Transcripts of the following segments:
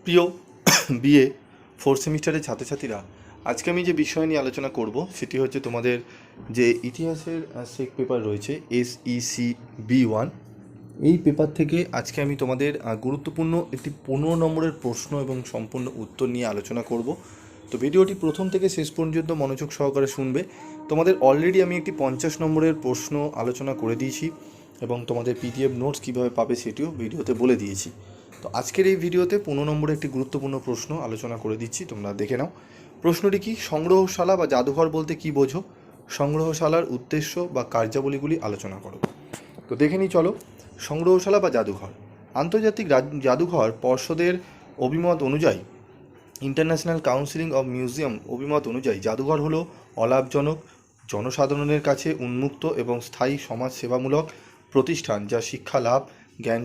প্রিয় BA fourth সেমিস্টারের ছাত্রছাত্রীরা, আজকে আমি যে বিষয় নিয়ে আলোচনা করব সেটি হচ্ছে তোমাদের যে ইতিহাসের সেক পেপার রয়েছে SEC-B1। এই পেপার থেকে আজকে আমি তোমাদের গুরুত্বপূর্ণ একটি 15 নম্বরের প্রশ্ন এবং সম্পূর্ণ উত্তর নিয়ে আলোচনা করব। তো ভিডিওটি প্রথম থেকে শেষ পর্যন্ত মনোযোগ সহকারে শুনবে। তোমাদের অলরেডি আমি একটি 50 নম্বরের প্রশ্ন আলোচনা করে দিয়েছি এবং তোমাদের PDF নোটস কীভাবে পাবে সেটিও ভিডিওতে বলে দিয়েছি। তো আজকের এই ভিডিওতে 15 নম্বরে একটি গুরুত্বপূর্ণ প্রশ্ন আলোচনা করে দিচ্ছি, তোমরা দেখে নাও। প্রশ্নটি কি? সংগ্রহশালা বা জাদুঘর বলতে কি বোঝো? সংগ্রহশালার উদ্দেশ্য বা কার্যাবলীগুলি আলোচনা করো। তো দেখে নিই চলো। সংগ্রহশালা বা জাদুঘর। আন্তর্জাতিক জাদুঘর পর্ষদের অভিমত অনুযায়ী, ইন্টারন্যাশনাল কাউন্সিল অফ মিউজিয়াম অভিমত অনুযায়ী, জাদুঘর হলো অলাভজনক, জনসাধারণের কাছে উন্মুক্ত এবং স্থায়ী সমাজ সেবামূলক প্রতিষ্ঠান যা শিক্ষা লাভ, জ্ঞান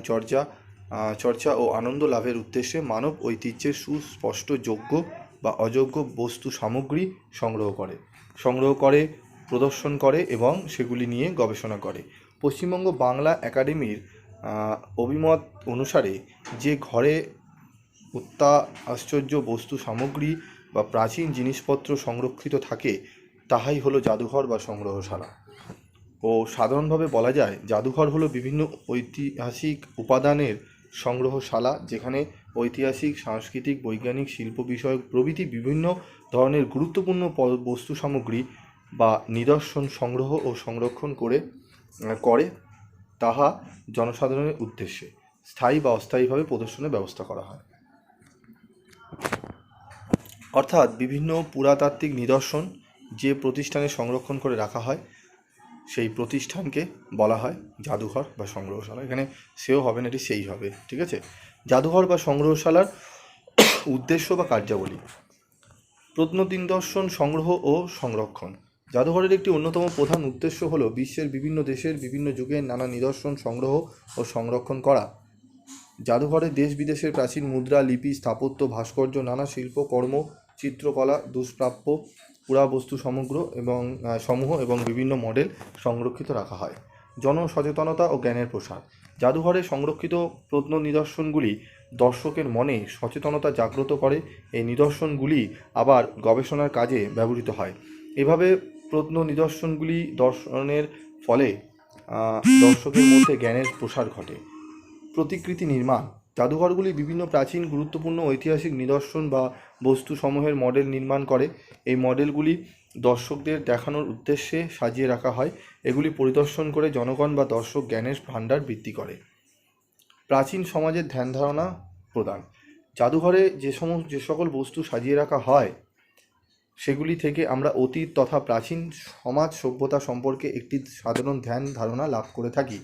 চর্চা ও আনন্দ লাভের উদ্দেশ্যে মানব ঐতিহ্যের সুস্পষ্ট যোগ্য বা অযোগ্য বস্তু সামগ্রী সংগ্রহ করে, প্রদর্শন করে এবং সেগুলি নিয়ে গবেষণা করে। পশ্চিমবঙ্গ বাংলা একাডেমির অভিমত অনুসারে যে ঘরে আশ্চর্য বস্তু সামগ্রী বা প্রাচীন জিনিসপত্র সংরক্ষিত থাকে তাহাই হলো জাদুঘর বা সংগ্রহশালা। ও সাধারণভাবে বলা যায় জাদুঘর হলো বিভিন্ন ঐতিহাসিক উপাদানের সংগ্রহশালা, যেখানে ঐতিহাসিক, সাংস্কৃতিক, বৈজ্ঞানিক, শিল্প বিষয়ক প্রভৃতি বিভিন্ন ধরনের গুরুত্বপূর্ণ বস্তু সামগ্রী বা নিদর্শন সংগ্রহ ও সংরক্ষণ করে তাহা জনসাধারণের উদ্দেশ্যে স্থায়ী বা অস্থায়ীভাবে প্রদর্শনের ব্যবস্থা করা হয়। অর্থাৎ বিভিন্ন পুরাতাত্ত্বিক নিদর্শন যে প্রতিষ্ঠানে সংরক্ষণ করে রাখা হয় সেই প্রতিষ্ঠানকে বলা হয় জাদুঘর বা সংগ্রহশালা। এখানে সেও হবে না, এটি সেই হবে, ঠিক আছে। জাদুঘর বা সংগ্রহশালার উদ্দেশ্য বা কার্যাবলী। প্রত্ননিদর্শন সংগ্রহ ও সংরক্ষণ। জাদুঘরের একটি অন্যতম প্রধান উদ্দেশ্য হল বিশ্বের বিভিন্ন দেশের বিভিন্ন যুগের নানা নিদর্শন সংগ্রহ ও সংরক্ষণ করা। জাদুঘরে দেশ বিদেশের প্রাচীন মুদ্রা, লিপি, স্থাপত্য, ভাস্কর্য, নানা শিল্পকর্ম, চিত্রকলা, দুষ্প্রাপ্য পুরাবস্তু সমূহ এবং বিভিন্ন মডেল সংরক্ষিত রাখা হয়। জনসচেতনতা ও জ্ঞানের প্রসার। জাদুঘরে সংরক্ষিত প্রত্ন নিদর্শনগুলি দর্শকের মনে সচেতনতা জাগ্রত করে। এই নিদর্শনগুলি আবার গবেষণার কাজে ব্যবহৃত হয়। এভাবে প্রত্ন নিদর্শনগুলি দর্শনের ফলে দর্শকের মধ্যে জ্ঞানের প্রসার ঘটে। প্রতিকৃতি নির্মাণ। জাদুঘরগুলি বিভিন্ন প্রাচীন গুরুত্বপূর্ণ ঐতিহাসিক নিদর্শন বা বস্তুসমূহের মডেল নির্মাণ করে। এই মডেলগুলি দর্শকদের দেখানোর উদ্দেশ্যে সাজিয়ে রাখা হয়। এগুলি পরিদর্শন করে জনগণ বা দর্শক জ্ঞানের ভাণ্ডার বৃদ্ধি করে। প্রাচীন সমাজের ধ্যান ধারণা প্রদান। জাদুঘরে যে সকল বস্তু সাজিয়ে রাখা হয় সেগুলি থেকে আমরা অতীত তথা প্রাচীন সমাজ সভ্যতা সম্পর্কে একটি সাধারণ ধ্যান ধারণা লাভ করে থাকি।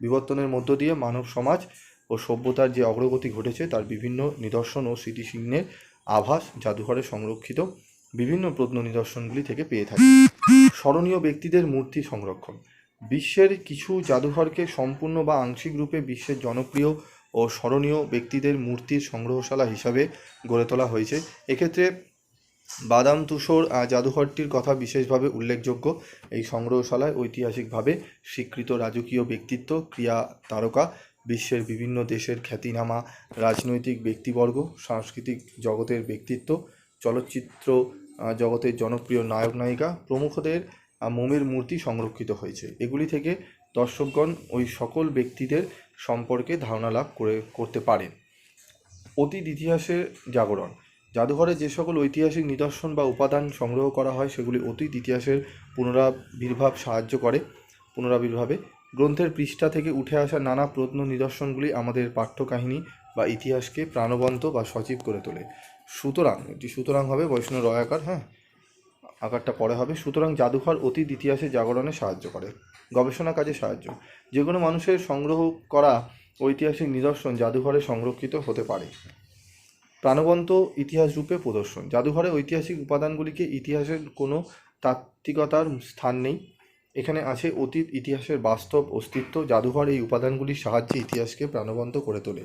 বিবর্তনের মধ্য দিয়ে মানব সমাজ ও সভ্যতার যে অগ্রগতি ঘটেছে তার বিভিন্ন নিদর্শন ও স্মৃতিচিহ্নের আভাস জাদুঘরে সংরক্ষিত বিভিন্ন প্রত্ন নিদর্শনগুলি থেকে পেয়ে থাকি। স্মরণীয় ব্যক্তিদের মূর্তি সংরক্ষণ। বিশ্বের কিছু জাদুঘরকে সম্পূর্ণ বা আংশিক রূপে বিশ্বের জনপ্রিয় ও স্মরণীয় ব্যক্তিদের মূর্তির সংগ্রহশালা হিসাবে গড়ে তোলা হয়েছে। এক্ষেত্রে বাদাম তুষর জাদুঘরটির কথা বিশেষভাবে উল্লেখযোগ্য। এই সংগ্রহশালায় ঐতিহাসিকভাবে স্বীকৃত রাজকীয় ব্যক্তিত্ব, ক্রীড়া তারকা, বিশ্বের বিভিন্ন দেশের খ্যাতিনামা রাজনৈতিক ব্যক্তিবর্গ, সাংস্কৃতিক জগতের ব্যক্তিত্ব, চলচ্চিত্র জগতের জনপ্রিয় নায়ক নায়িকা প্রমুখদের মোমের মূর্তি সংরক্ষিত হয়েছে। এগুলি থেকে দর্শকগণ ওই সকল ব্যক্তিদের সম্পর্কে ধারণা লাভ করতে পারেন। অতীত ইতিহাসের জাগরণ। জাদুঘরে যে সকল ঐতিহাসিক নিদর্শন বা উপাদান সংগ্রহ করা হয় সেগুলি অতীত ইতিহাসের পুনরাবির্ভাবে গ্রন্থের পৃষ্ঠা থেকে উঠে আসা নানা প্রত্ন নিদর্শনগুলি আমাদের পাঠ্যকাহিনী বা ইতিহাসকে প্রাণবন্ত বা সজীব করে তোলে। সুতরাং হবে বৈষ্ণব রয় আকার, আকারটা পরে হবে। সুতরাং জাদুঘর অতীত ইতিহাসে জাগরণে সাহায্য করে। গবেষণা কাজে সাহায্য। যে কোনো মানুষের সংগ্রহ করা ঐতিহাসিক নিদর্শন জাদুঘরে সংরক্ষিত হতে পারে। প্রাণবন্ত ইতিহাস রূপে প্রদর্শন। জাদুঘরে ঐতিহাসিক উপাদানগুলিকে ইতিহাসের কোনো তাত্ত্বিকতার স্থান নেই, এখানে আছে অতীত ইতিহাসের বাস্তব অস্তিত্ব। জাদুঘর এই উপাদানগুলির সাহায্যে ইতিহাসকে প্রাণবন্ত করে তোলে।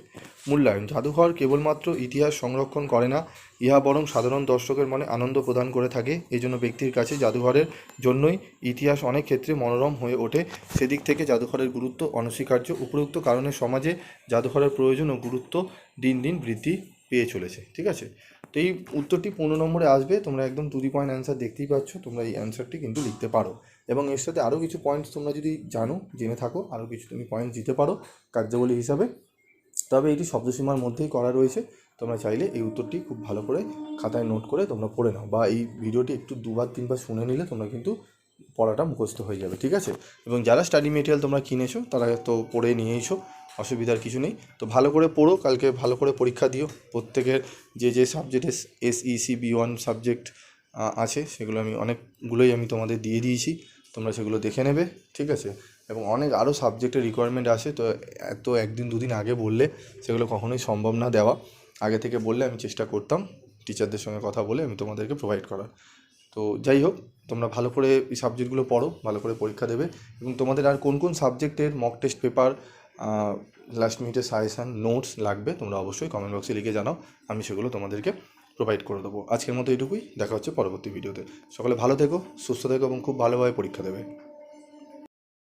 মূল্যায়ন। জাদুঘর কেবলমাত্র ইতিহাস সংরক্ষণ করে না, ইহা বরং সাধারণ দর্শকের মনে আনন্দ প্রদান করে থাকে। এজন্য ব্যক্তির কাছে জাদুঘরের জন্যই ইতিহাস অনেক ক্ষেত্রে মনোরম হয়ে ওঠে। সেদিক থেকে জাদুঘরের গুরুত্ব অনস্বীকার্য। উপরোক্ত কারণে সমাজে জাদুঘরের প্রয়োজন ও গুরুত্ব দিন দিন বৃদ্ধি পেয়ে চলেছে। ঠিক আছে, তো এই উত্তরটি 15 নম্বরে আসবে। তোমরা একদম টু দি পয়েন্ট অ্যান্সার দেখতেই পাচ্ছ, তোমরা এই অ্যান্সারটি কিন্তু লিখতে পারো এবং এর সাথে আরও কিছু পয়েন্টস তোমরা যদি জেনে থাকো, আরও কিছু তুমি পয়েন্টস দিতে পারো কার্যাবলী হিসাবে। তবে এটি শব্দসীমার মধ্যেই করা রয়েছে। তোমরা চাইলে এই উত্তরটি খুব ভালো করে খাতায় নোট করে তোমরা পড়ে নাও, বা এই ভিডিওটি একটু 2-3বার শুনে নিলে তোমরা কিন্তু পড়াটা মুখস্থ হয়ে যাবে। ঠিক আছে, এবং যারা স্টাডি মেটেরিয়াল তোমরা কিনেছো তারা তো পড়ে নিয়েইছো, অসুবিধার কিছু নেই। তো ভালো করে পড়ো, কালকে ভালো করে পরীক্ষা দিও। প্রত্যেকের যে সাবজেক্টে SEC B1 সাবজেক্ট আছে সেগুলো আমি অনেকগুলোই তোমাদের দিয়ে দিয়েছি, তোমরা সেগুলো দেখে নেবে। ঠিক আছে, এবং অনেক আরও সাবজেক্টের রিকোয়ারমেন্ট আছে, তো এত 1-2 দিন আগে বললে সেগুলো কখনোই সম্ভব না দেওয়া। আগে থেকে বললে আমি চেষ্টা করতাম টিচারদের সঙ্গে কথা বলে আমি তোমাদেরকে প্রোভাইড করার। তো যাই হোক, তোমরা ভালো করে এই সাবজেক্টগুলো পড়ো, ভালো করে পরীক্ষা দেবে। এবং তোমাদের আর কোন কোন সাবজেক্টের মক টেস্ট পেপার, লাস্ট মিনিটের সাজেশান, নোটস লাগবে তোমরা অবশ্যই কমেন্ট বক্সে লিখে জানাও, আমি সেগুলো তোমাদেরকে প্রোভাইড করে দেবো। আজকের মতো এটুকুই, দেখা হচ্ছে পরবর্তী ভিডিওতে। সকলে ভালো থেকো, সুস্থ থেকো এবং খুব ভালোভাবে পরীক্ষা দেবে।